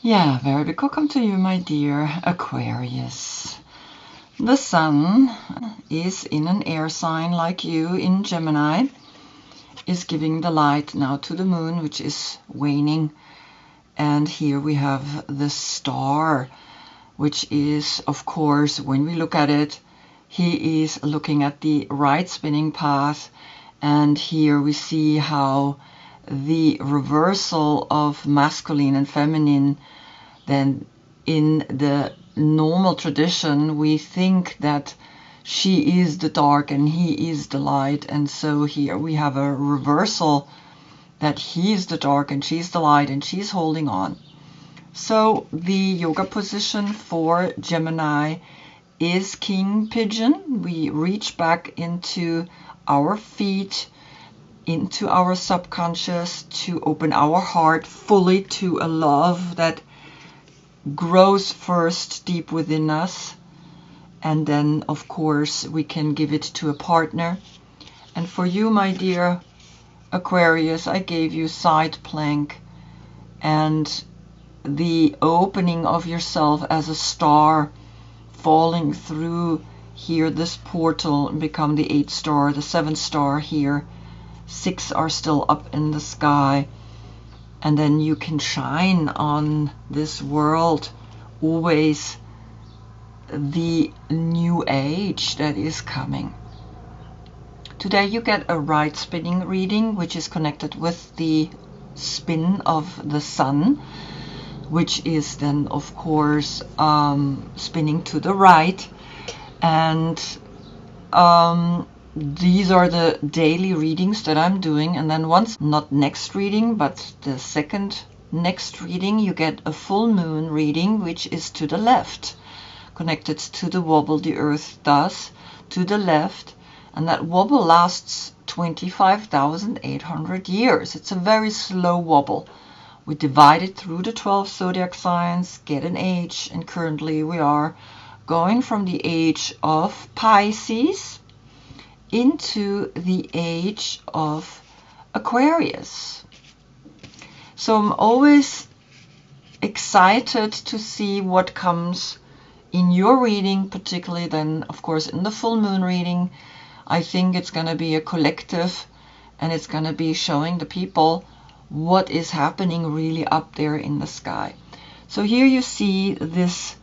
Yeah, very big welcome to you, my dear Aquarius. The sun is in an air sign like you in Gemini, is giving the light now to the moon, which is waning. And here we have the star, which is, of course, when we look at it, he is looking at the right spinning path. And here we see how the reversal of masculine and feminine, then in the normal tradition, we think that she is the dark and he is the light. And so here we have a reversal that he is the dark and she's the light and she's holding on. So the yoga position for Gemini is King Pigeon. We reach back into our feet, into our subconscious, to open our heart fully to a love that grows first deep within us, and then of course we can give it to a partner. And for you, my dear Aquarius, I gave you side plank and the opening of yourself as a star falling through here this portal and become the 8th star, the 7th star here. 6 are still up in the sky. And then you can shine on this world, always the new age that is coming. Today you get a right spinning reading, which is connected with the spin of the sun, which is then, of course, spinning to the right. And these are the daily readings that I'm doing. And then once, not next reading, but the second next reading, you get a full moon reading, which is to the left, connected to the wobble the earth does to the left. And that wobble lasts 25,800 years. It's a very slow wobble. We divide it through the 12 zodiac signs, get an age, and currently we are going from the age of Pisces into the age of Aquarius. So I'm always excited to see what comes in your reading, particularly then, of course, in the full moon reading. I think it's going to be a collective, and it's going to be showing the people what is happening really up there in the sky. So here you see this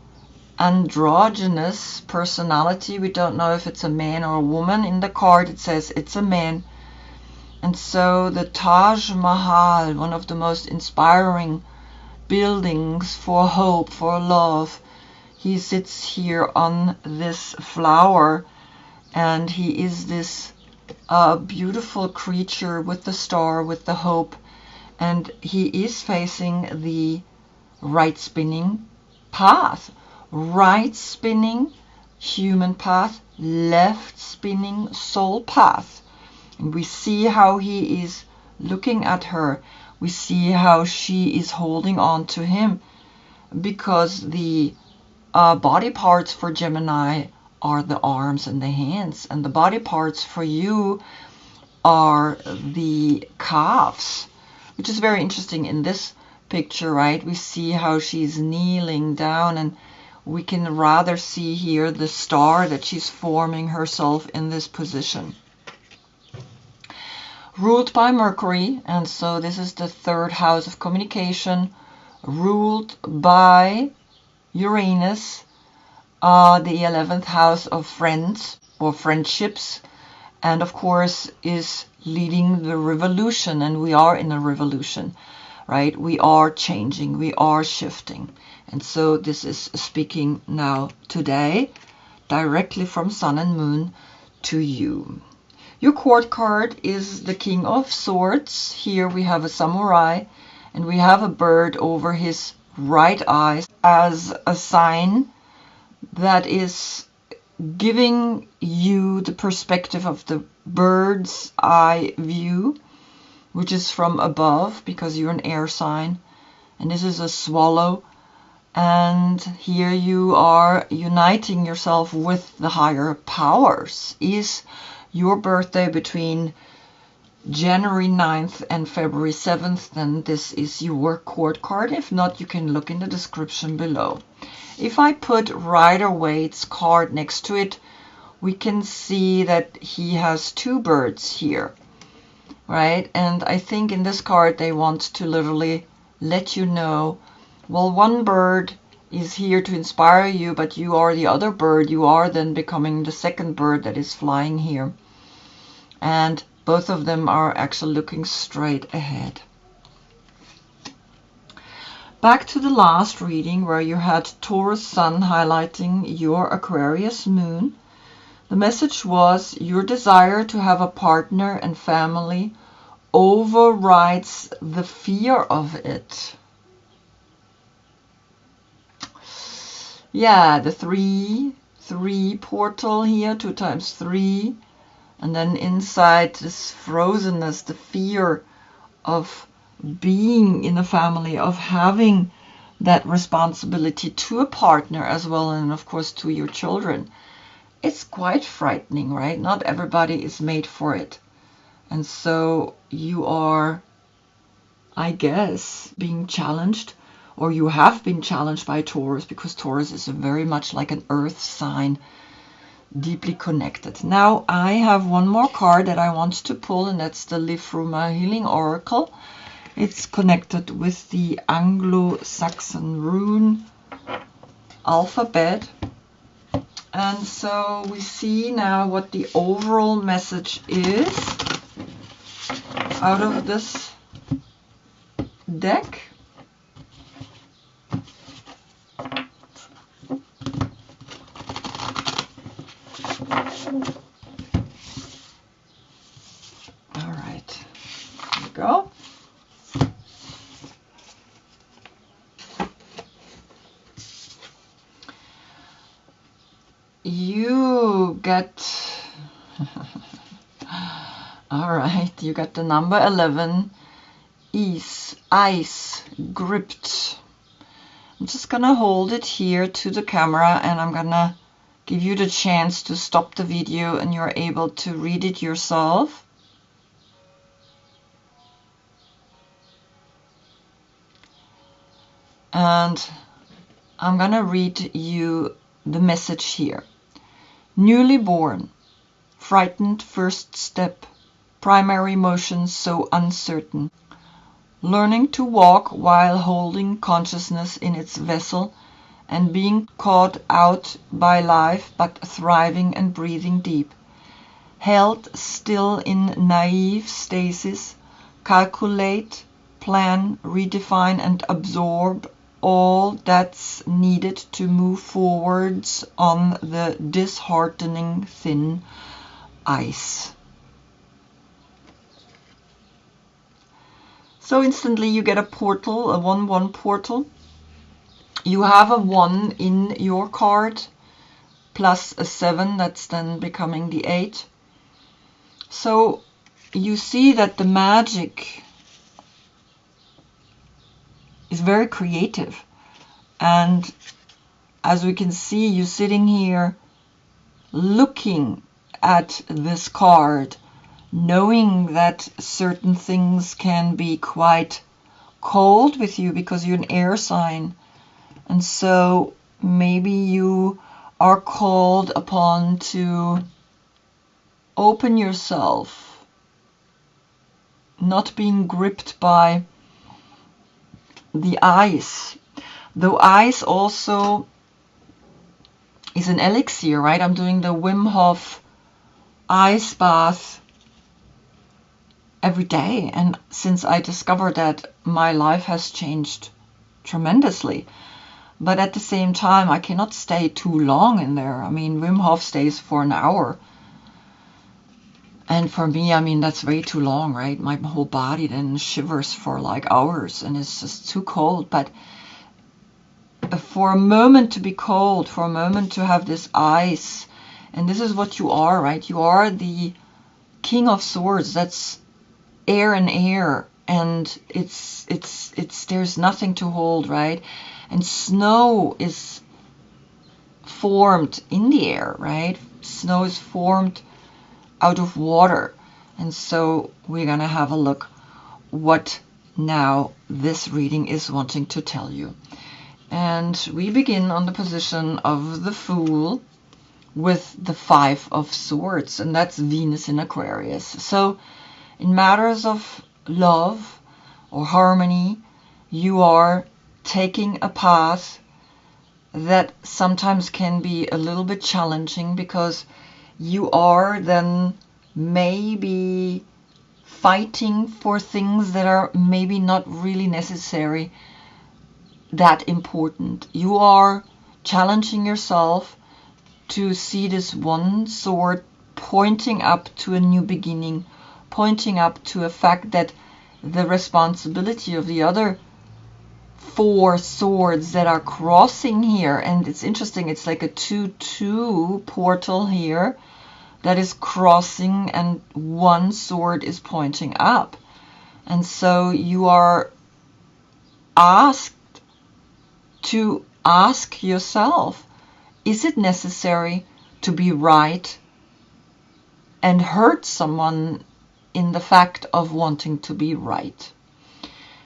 androgynous personality. We don't know if it's a man or a woman. In the card it says it's a man. And so the Taj Mahal, one of the most inspiring buildings for hope, for love, he sits here on this flower, and he is this beautiful creature with the star, with the hope, and he is facing the right spinning path. Right spinning human path, left spinning soul path. And we see how he is looking at her. We see how she is holding on to him, because the body parts for Gemini are the arms and the hands, and the body parts for you are the calves, which is very interesting in this picture, right? We see how she's kneeling down, and we can rather see here the star that she's forming herself in this position. Ruled by Mercury, and so this is the 3rd house of communication, ruled by Uranus, the 11th house of friends or friendships, and of course is leading the revolution, and we are in a revolution, right? We are changing, we are shifting. And so this is speaking now today directly from Sun and Moon to you. Your court card is the King of Swords. Here we have a samurai, and we have a bird over his right eye as a sign that is giving you the perspective of the bird's eye view, which is from above, because you're an air sign. And this is a swallow. And here you are uniting yourself with the higher powers. Is your birthday between January 9th and February 7th, then this is your court card. If not, you can look in the description below. If I put Rider-Waite's card next to it, we can see that he has two birds here, right? And I think in this card they want to literally let you know, well, one bird is here to inspire you, but you are the other bird. You are then becoming the second bird that is flying here. And both of them are actually looking straight ahead. Back to the last reading where you had Taurus Sun highlighting your Aquarius Moon. The message was your desire to have a partner and family overrides the fear of it. Yeah, the 3 portal here, 2 times 3. And then inside this frozenness, the fear of being in a family, of having that responsibility to a partner as well, and of course to your children. It's quite frightening, right? Not everybody is made for it. And so you are, I guess, being challenged, or you have been challenged by Taurus, because Taurus is very much like an earth sign, deeply connected. Now I have one more card that I want to pull, and that's the Lifruma Healing Oracle. It's connected with the Anglo-Saxon rune alphabet. And so we see now what the overall message is out of this deck. All right, here we go. You get, all right, you got the number 11, ice, gripped. I'm just gonna hold it here to the camera, and I'm gonna give you the chance to stop the video and you're able to read it yourself. And I'm gonna read you the message here. Newly born, frightened first step, primary emotions so uncertain. Learning to walk while holding consciousness in its vessel and being caught out by life but thriving and breathing deep. Held still in naive stasis, calculate, plan, redefine and absorb all that's needed to move forwards on the disheartening thin ice. So instantly you get a portal, a 1-1 portal. You have a 1 in your card, plus a 7, that's then becoming the 8. So you see that the magic is very creative. And as we can see, you sitting here looking at this card, knowing that certain things can be quite cold with you because you're an air sign. And so maybe you are called upon to open yourself, not being gripped by the ice. Though ice also is an elixir, right? I'm doing the Wim Hof ice bath every day, and since I discovered that, my life has changed tremendously. But at the same time, I cannot stay too long in there. I mean, Wim Hof stays for an hour. And for me, I mean, that's way too long, right? My whole body then shivers for like hours and it's just too cold. But for a moment to be cold, for a moment to have this ice, and this is what you are, right? You are the King of Swords. That's air and air, and it's there's nothing to hold, right? And snow is formed in the air, right? Snow is formed out of water. And so we're going to have a look what now this reading is wanting to tell you. And we begin on the position of the Fool with the 5 of Swords, and that's Venus in Aquarius. So in matters of love or harmony, you are taking a path that sometimes can be a little bit challenging, because you are then maybe fighting for things that are maybe not really necessary, that important. You are challenging yourself to see this one sword pointing up to a new beginning, pointing up to a fact that the responsibility of the other 4 swords that are crossing here, and it's interesting, it's like a 2-2 portal here that is crossing, and one sword is pointing up. And so you are asked to ask yourself, is it necessary to be right and hurt someone in the fact of wanting to be right?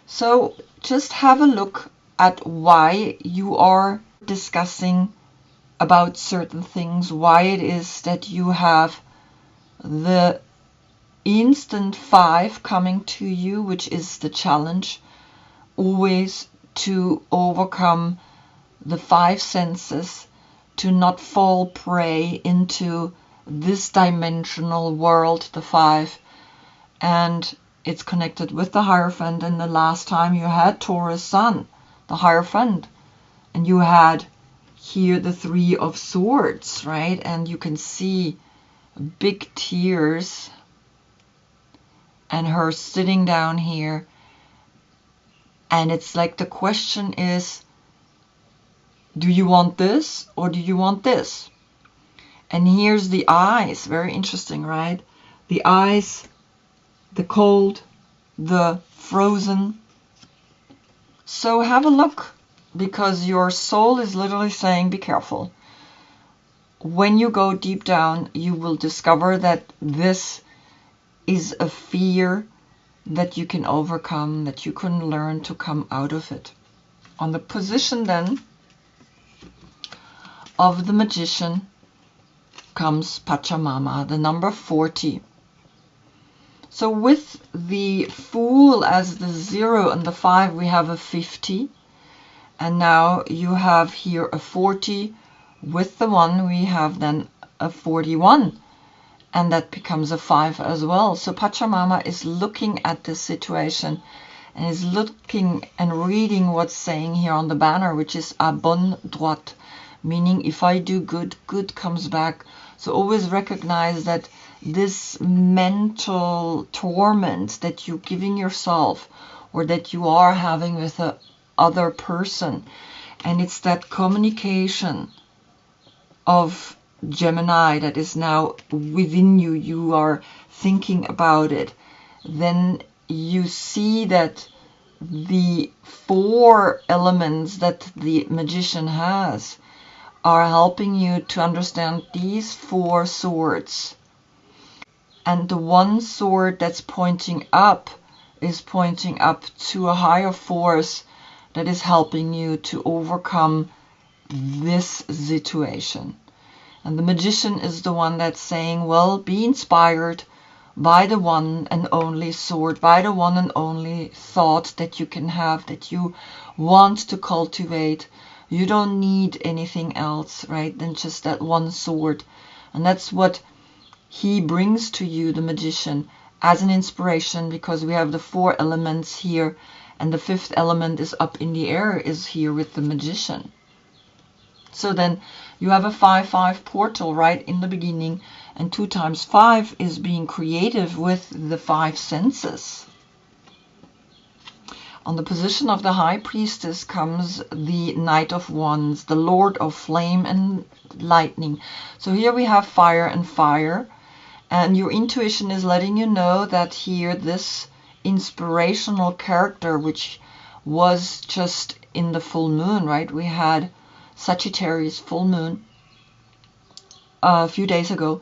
So just have a look at why you are discussing about certain things, why it is that you have the instant 5 coming to you, which is the challenge always to overcome the 5 senses, to not fall prey into this dimensional world, the 5. And it's connected with the Hierophant. And the last time you had Taurus Sun, the Hierophant, and you had here the 3 of Swords, right? And you can see big tears and her sitting down here. And it's like the question is, do you want this or do you want this? And here's the eyes, very interesting, right? The eyes, the cold, the frozen. So have a look, because your soul is literally saying, be careful. When you go deep down, you will discover that this is a fear that you can overcome, that you can learn to come out of it. On the position then of the Magician comes Pachamama, the number 40. So with the Fool as the 0 and the 5, we have a 50. And now you have here a 40. With the 1, we have then a 41. And that becomes a 5 as well. So Pachamama is looking at this situation and is looking and reading what's saying here on the banner, which is à bonne droite, meaning if I do good, good comes back. So always recognize that this mental torment that you're giving yourself, or that you are having with a other person, and it's that communication of Gemini that is now within you, you are thinking about it, then you see that the 4 elements that the Magician has are helping you to understand these 4 swords. And the one sword that's pointing up is pointing up to a higher force that is helping you to overcome this situation. And the Magician is the one that's saying, well, be inspired by the one and only sword, by the one and only thought that you can have, that you want to cultivate. You don't need anything else, right, than just that one sword. And that's what he brings to you, the Magician, as an inspiration, because we have the 4 elements here, and the 5th element is up in the air, is here with the Magician. So then you have a 5-5 portal right in the beginning, and 2 times 5 is being creative with the 5 senses. On the position of the High Priestess comes the Knight of Wands, the Lord of Flame and Lightning. So here we have fire and fire, and your intuition is letting you know that here this inspirational character, which was just in the full moon, right? We had Sagittarius full moon a few days ago,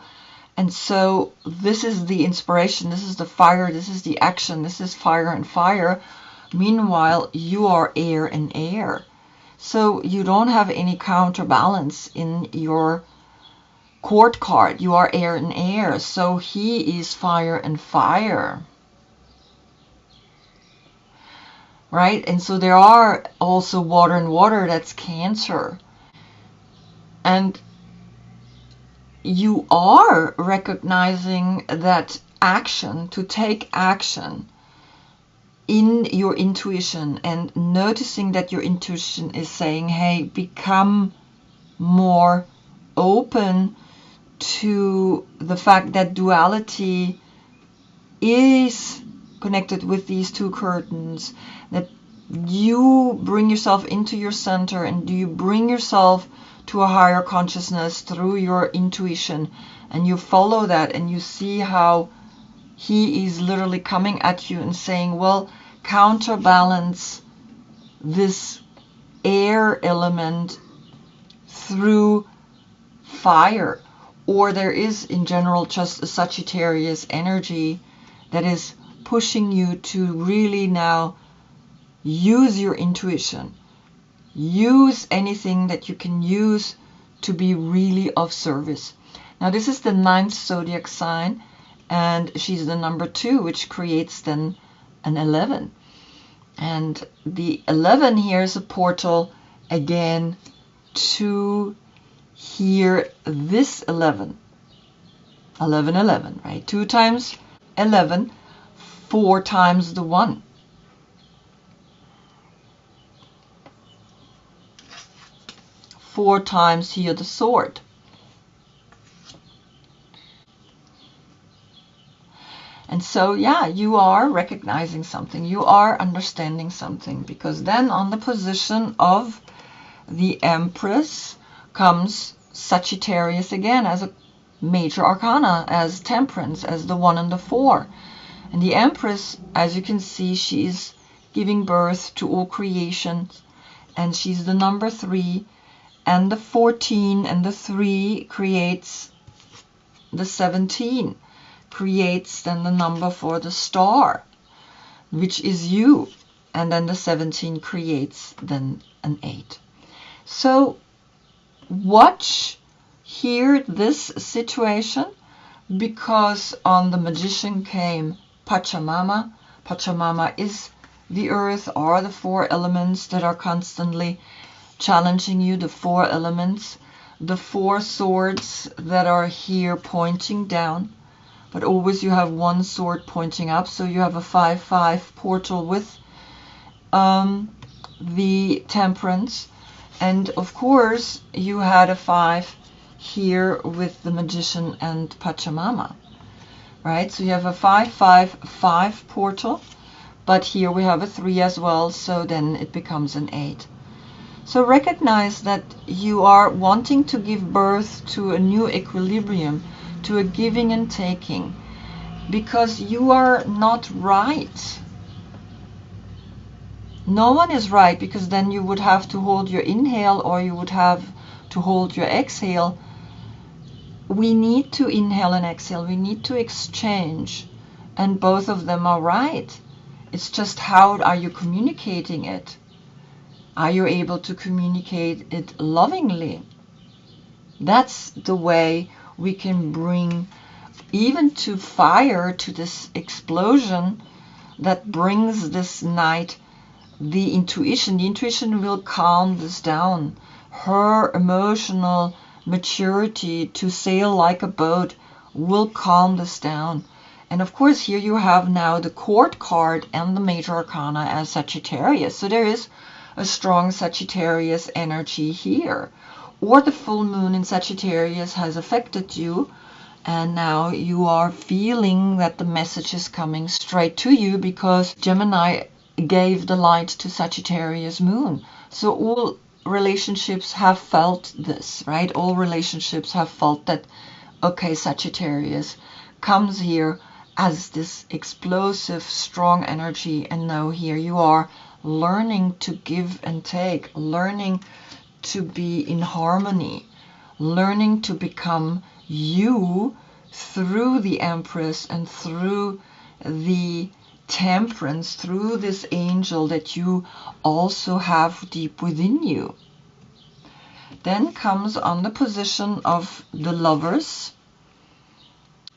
And so this is the inspiration, this is the fire, this is the action, this is fire and fire. Meanwhile, you are air and air. So you don't have any counterbalance in your court card. You are air and air. So he is fire and fire. Right? And so there are also water and water, that's Cancer. And you are recognizing that action, to take action in your intuition, and noticing that your intuition is saying, hey, become more open to the fact that duality is connected with these two curtains, that you bring yourself into your center and you bring yourself to a higher consciousness through your intuition, and you follow that, and you see how he is literally coming at you and saying, well, counterbalance this air element through fire. Or there is in general just a Sagittarius energy that is pushing you to really now use your intuition. Use anything that you can use to be really of service. Now this is the 9th zodiac sign, and she's the number 2, which creates then an 11. And the 11 here is a portal again to hear this 11. 11, 11, right? 2 times 11, 4 times the 1. Four times here the sword. And so, yeah, you are recognizing something. You are understanding something. Because then on the position of the Empress comes Sagittarius again as a major arcana, as Temperance, as the 1 and the 4. And the Empress, as you can see, she is giving birth to all creations. And she's the number 3. And the 14 and the 3 creates the 17. Creates then the number for the star, which is you. And then the 17 creates then an 8. So watch here this situation, because on the Magician came Pachamama. Pachamama is the earth, or the 4 elements that are constantly challenging you, the 4 elements, the 4 swords that are here pointing down. But always you have 1 sword pointing up, so you have a 5-5 portal with the Temperance. And of course you had a 5 here with the Magician and Pachamama, right? So you have a 5-5-5 portal, but here we have a 3 as well, so then it becomes an 8. So recognize that you are wanting to give birth to a new equilibrium, to a giving and taking, because you are not right. No one is right, because then you would have to hold your inhale, or you would have to hold your exhale. We need to inhale and exhale. We need to exchange, and both of them are right. It's just, how are you communicating it? Are you able to communicate it lovingly? That's the way we can bring even to fire, to this explosion that brings this night, the intuition. The intuition will calm this down. Her emotional maturity to sail like a boat will calm this down. And of course here you have now the court card and the major arcana as Sagittarius. So there is a strong Sagittarius energy here. Or the full moon in Sagittarius has affected you, and now you are feeling that the message is coming straight to you, because Gemini gave the light to Sagittarius moon. So all relationships have felt this, right? All relationships have felt that, okay, Sagittarius comes here as this explosive, strong energy, and now here you are learning to give and take, learning to be in harmony, learning to become you through the Empress and through the Temperance, through this angel that you also have deep within you. Then comes on the position of the Lovers,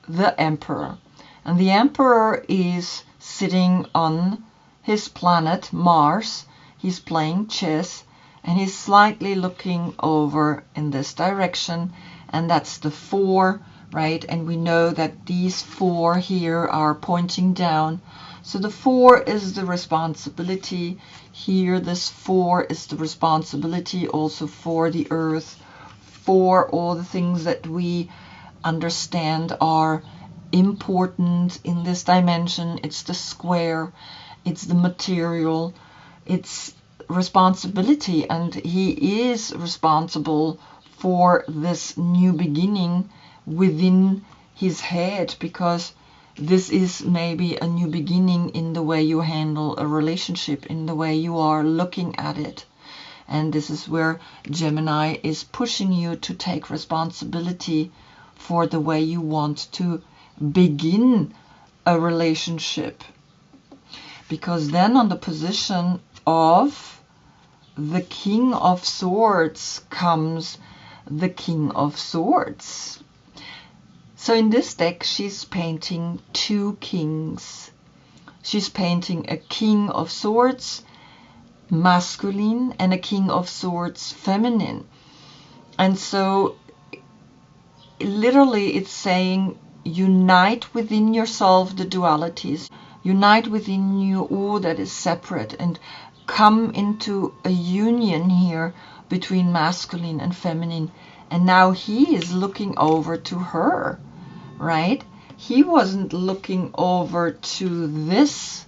the Emperor. And the Emperor is sitting on his planet Mars. He's playing chess and he's slightly looking over in this direction, and that's the 4, right? And we know that these 4 here are pointing down. So the 4 is the responsibility here. This 4 is the responsibility also for the earth, for all the things that we understand are important in this dimension. It's the square, it's the material, it's responsibility, and he is responsible for this new beginning within his head, because this is maybe a new beginning in the way you handle a relationship, in the way you are looking at it. And this is where Gemini is pushing you to take responsibility for the way you want to begin a relationship. Because then on the position of the King of Swords comes the King of Swords. So in this deck, she's painting 2 kings. She's painting a King of Swords masculine and a King of Swords feminine. And so literally it's saying, unite within yourself the dualities. Unite within you all that is separate, and come into a union here between masculine and feminine. And now he is looking over to her, right? He wasn't looking over to this.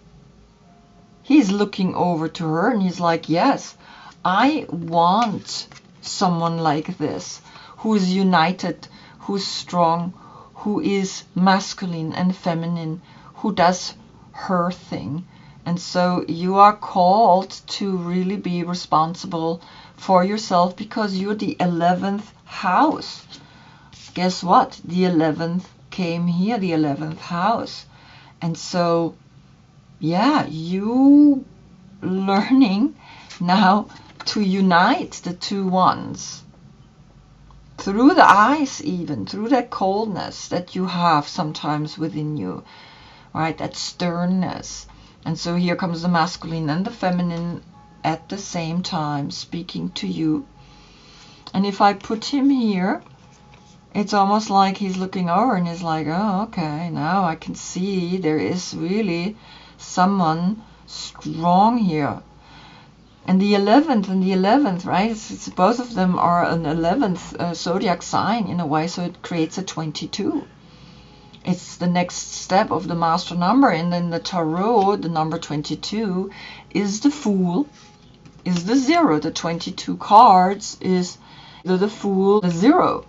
He's looking over to her and he's like, yes, I want someone like this, who is united, who's strong, who is masculine and feminine, who does her thing. And so you are called to really be responsible for yourself, because you're the 11th house. Guess what? The 11th came here, the 11th house. And so, yeah, you learning now to unite the 2 ones. Through the eyes, even, through that coldness that you have sometimes within you, right? That sternness. And so here comes the masculine and the feminine at the same time speaking to you. And if I put him here, it's almost like he's looking over and he's like, oh, okay, now I can see there is really someone strong here. And the 11th and the 11th, right? It's both of them are an 11th zodiac sign in a way, so it creates a 22. It's the next step of the master number. And then the tarot, the number 22 is the Fool, is the 0. The 22 cards is the Fool, the 0.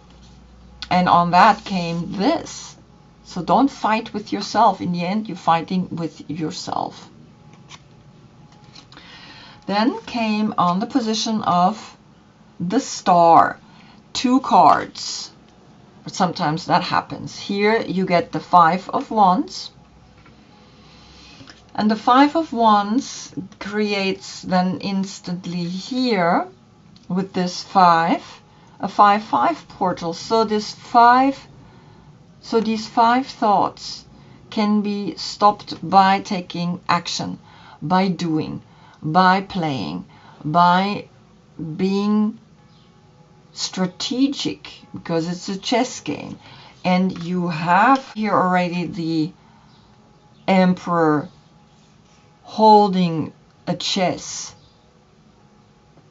And on that came this. So don't fight with yourself. In the end, you're fighting with yourself. Then came on the position of the Star, 2 cards. But sometimes that happens. Here you get the 5 of Wands. And the 5 of Wands creates then instantly here with this 5, a 5-5 portal. So these 5 thoughts can be stopped by taking action, by doing, by playing, by being strategic, because it's a chess game. And you have here already the Emperor holding a chess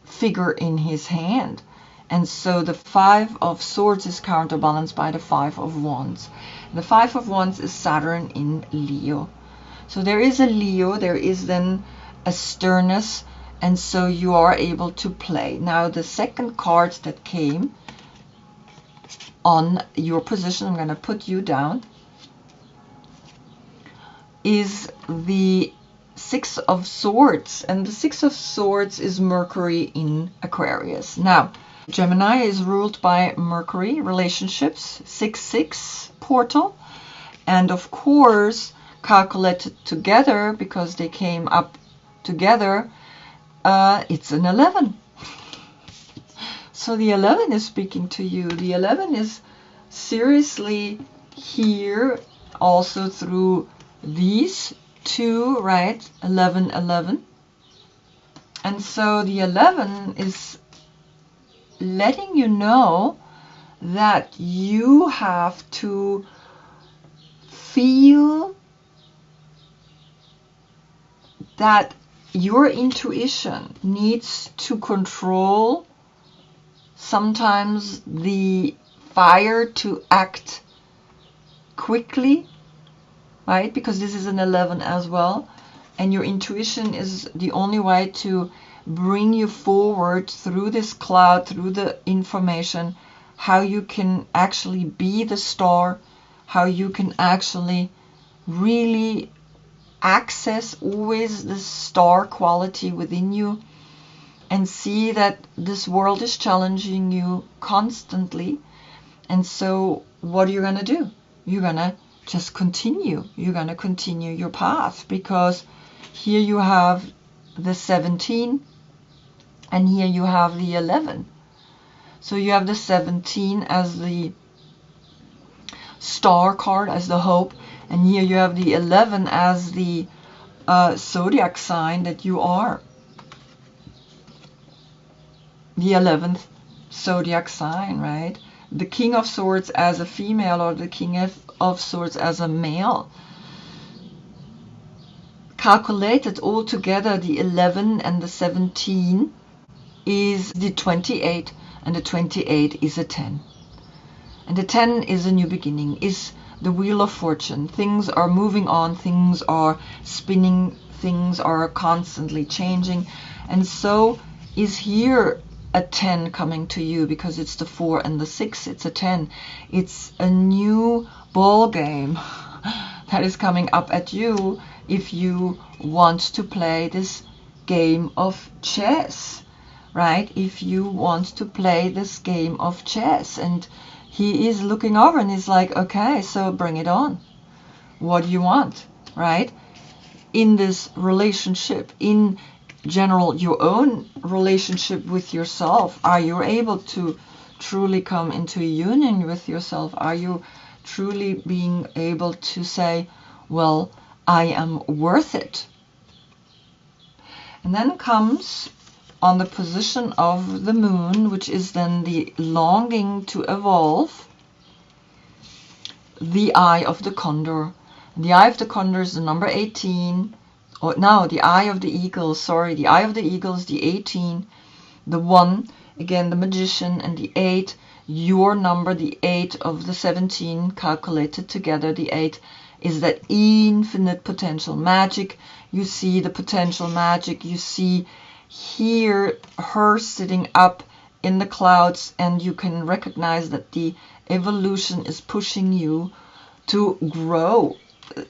figure in his hand. And so the 5 of Swords is counterbalanced by the 5 of Wands. The 5 of Wands is Saturn in Leo. So there is a Leo, there is then a sternness, and so you are able to play. Now the second card that came on your position, I'm going to put you down, is the 6 of Swords. And the 6 of Swords is Mercury in Aquarius. Now, Gemini is ruled by Mercury, relationships, 6-6 portal. And of course, calculated together, because they came up together, it's an 11. So the 11 is speaking to you. The 11 is seriously here also through these two, right? 11, 11. And so the 11 is letting you know that you have to feel that your intuition needs to control sometimes the fire to act quickly, right? Because this is an 11 as well. And your intuition is the only way to bring you forward through this cloud, through the information, how you can actually be the star, how you can actually really access always the star quality within you and see that this world is challenging you constantly. And so what are you going to do? You're going to just continue. You're going to continue your path, because here you have the 17 and here you have the 11. So you have the 17 as the star card, as the hope, and here you have the 11 as the zodiac sign that you are. The 11th zodiac sign, right? The King of Swords as a female, or the King of Swords as a male. Calculated all together, the 11 and the 17 is the 28, and the 28 is a 10. And the 10 is a new beginning, is the wheel of fortune. Things are moving on, things are spinning, things are constantly changing. And so is here a 10 coming to you, because it's the 4 and the 6, it's a 10. It's a new ball game that is coming up at you if you want to play this game of chess, right? If you want to play this game of chess. And he is looking over and he's like, okay, so bring it on. What do you want, right? In this relationship, in general, your own relationship with yourself, are you able to truly come into a union with yourself? Are you truly being able to say, well, I am worth it? And then comes on the position of the moon, which is then the longing to evolve, the eye of the condor. The eye of the condor is the number 18. Or no, the eye of the eagle, sorry, the eye of the eagle is the 18, the 1, again the magician, and the 8, your number, the 8 of the 17, calculated together, the 8 is that infinite potential magic. You see the potential magic, you see here her sitting up in the clouds, and you can recognize that the evolution is pushing you to grow.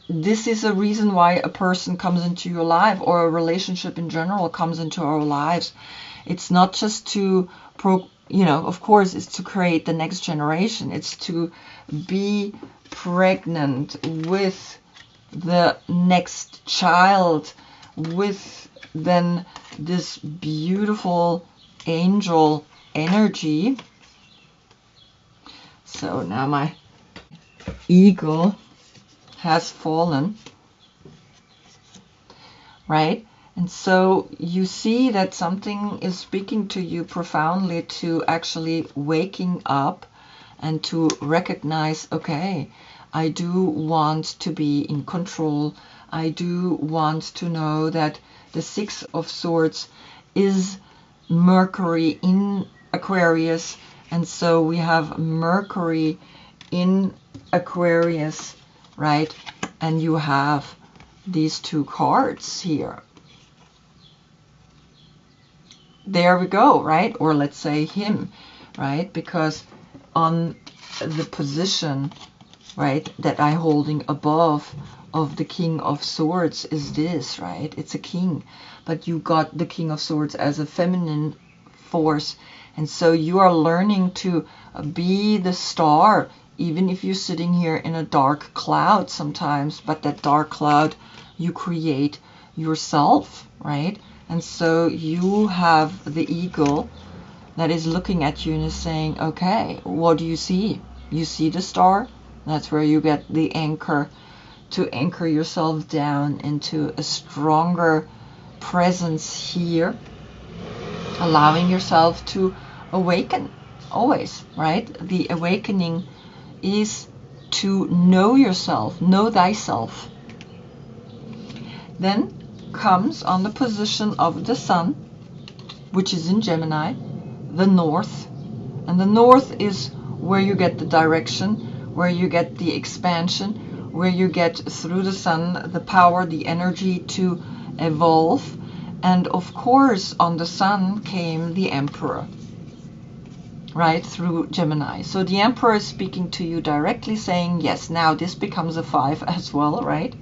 This is a reason why a person comes into your life, or a relationship in general comes into our lives. It's not just to, of course, it's to create the next generation. It's to be pregnant with the next child, with then this beautiful angel energy. So now my eagle has fallen, right? And so you see that something is speaking to you profoundly, to actually waking up and to recognize, okay, I do want to be in control. I do want to know that the 6 of Swords is Mercury in Aquarius. And so we have Mercury in Aquarius, right? And you have these 2 cards here. There we go, right? Or let's say him, right? Because on the position, right, that I'm holding above of the King of Swords is this, right? It's a king. But you got the King of Swords as a feminine force. And so you are learning to be the star, even if you're sitting here in a dark cloud sometimes, but that dark cloud you create yourself, right? And so you have the eagle that is looking at you and is saying, okay, what do you see? You see the star? That's where you get the anchor, to anchor yourself down into a stronger presence here, allowing yourself to awaken always, right? The awakening is to know yourself, know thyself. Then comes on the position of the sun, which is in Gemini, the north. And the north is where you get the direction, where you get the expansion, where you get through the sun the power, the energy to evolve. And of course on the sun came the emperor, right, through Gemini. So the emperor is speaking to you directly, saying, yes, now this becomes a 5 as well, right?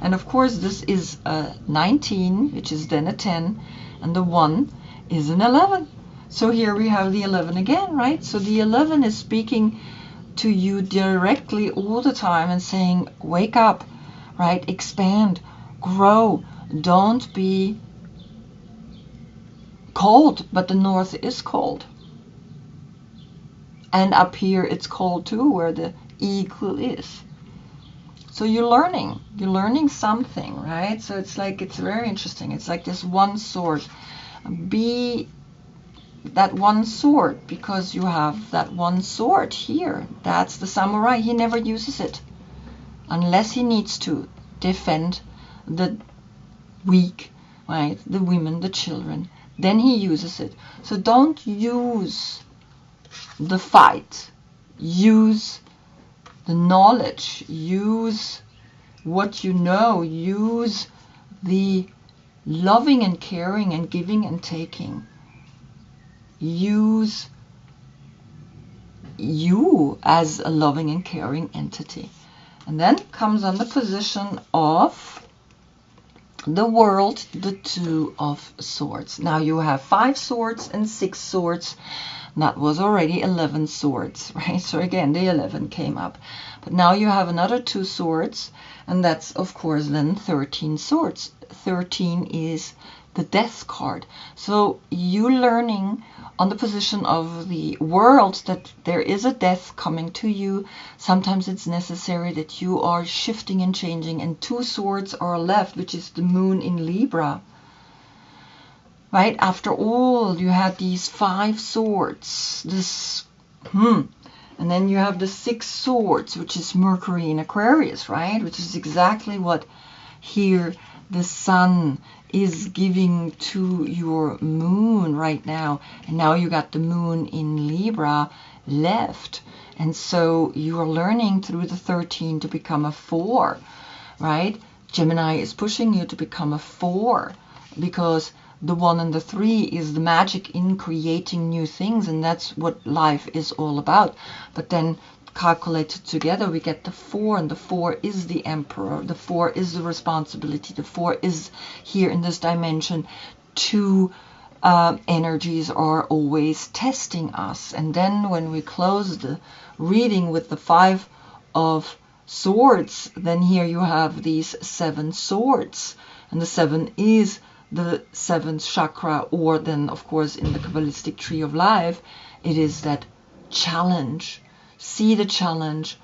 And of course this is a 19, which is then a 10, and the 1 is an 11. So here we have the 11 again, right? So the 11 is speaking to you directly all the time and saying, wake up, right? Expand, grow, don't be cold, but the north is cold. And up here it's cold too, where the eagle is. So you're learning something, right? So it's like, it's very interesting. It's like this one sword. Be that one sword, because you have that one sword here. That's the samurai. He never uses it unless he needs to defend the weak, right? The women, the children. Then he uses it. So don't use the fight. Use the knowledge. Use what you know. Use the loving and caring and giving and taking. Use you as a loving and caring entity. And then comes on the position of the world, the 2 of swords. Now you have 5 swords and 6 swords. That was already 11 swords, right? So again, the 11 came up. But now you have another 2 swords, and that's, of course, then 13 swords. 13 is the death card. So you learning on the position of the world that there is a death coming to you. Sometimes it's necessary that you are shifting and changing, and 2 swords are left, which is the moon in Libra. Right? After all, you had these 5 swords. And then you have the 6 swords, which is Mercury in Aquarius, right? Which is exactly what here the sun is giving to your moon right now. And now you got the moon in Libra left. And so you are learning through the 13 to become a 4, right? Gemini is pushing you to become a 4, because the 1 and the 3 is the magic in creating new things, and that's what life is all about. But then calculated together, we get the 4, and the 4 is the emperor. The 4 is the responsibility. The 4 is here in this dimension. 2 energies are always testing us. And then when we close the reading with the 5 of swords, then here you have these 7 swords, and the 7 is the 7th chakra, or then of course in the Kabbalistic tree of life, it is that challenge. See the challenge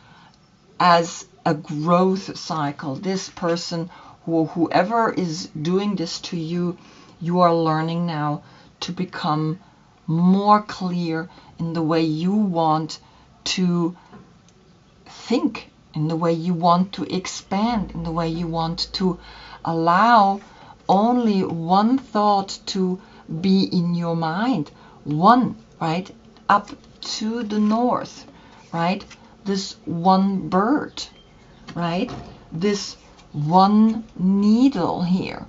as a growth cycle. This person, whoever is doing this to you, you are learning now to become more clear in the way you want to think, in the way you want to expand, in the way you want to allow only one thought to be in your mind. One, right? Up to the north, right? This one bird, right? This one needle here.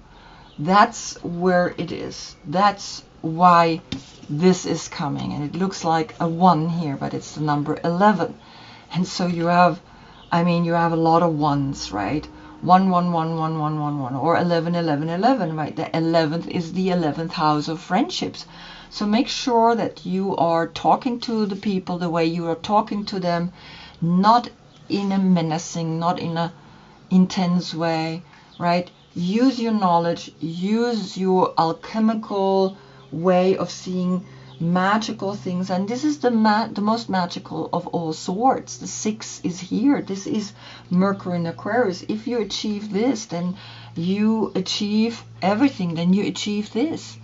That's where it is. That's why this is coming. And it looks like a 1 here, but it's the number 11. And so you have, I mean, you have a lot of ones, right? 1 or 11 right? The 11th is the 11th house of friendships. So make sure that you are talking to the people the way you are talking to them, not in a menacing, not in a intense way, right? Use your knowledge, use your alchemical way of seeing magical things, and this is the most magical of all swords. The 6 is here. This is Mercury in Aquarius. If you achieve this, then you achieve everything. Then you achieve this.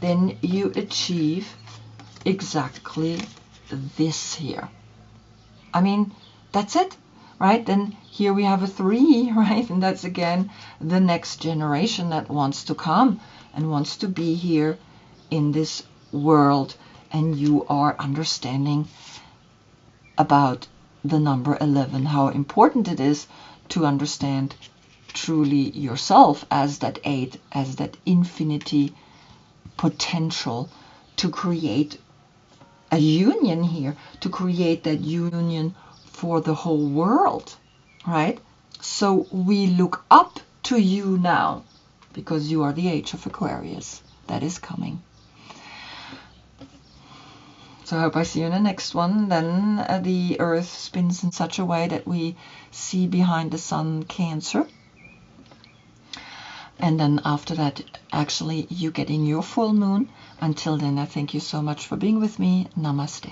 Then you achieve exactly this here. I mean, that's it, right? Then here we have a 3, right? And that's again the next generation that wants to come and wants to be here in this world. And you are understanding about the number 11, how important it is to understand truly yourself as that 8, as that infinity potential to create a union here, to create that union for the whole world, right? So we look up to you now because you are the age of Aquarius that is coming. So I hope I see you in the next one. Then the Earth spins in such a way that we see behind the Sun Cancer. And then after that, actually, you get in your full moon. Until then, I thank you so much for being with me. Namaste.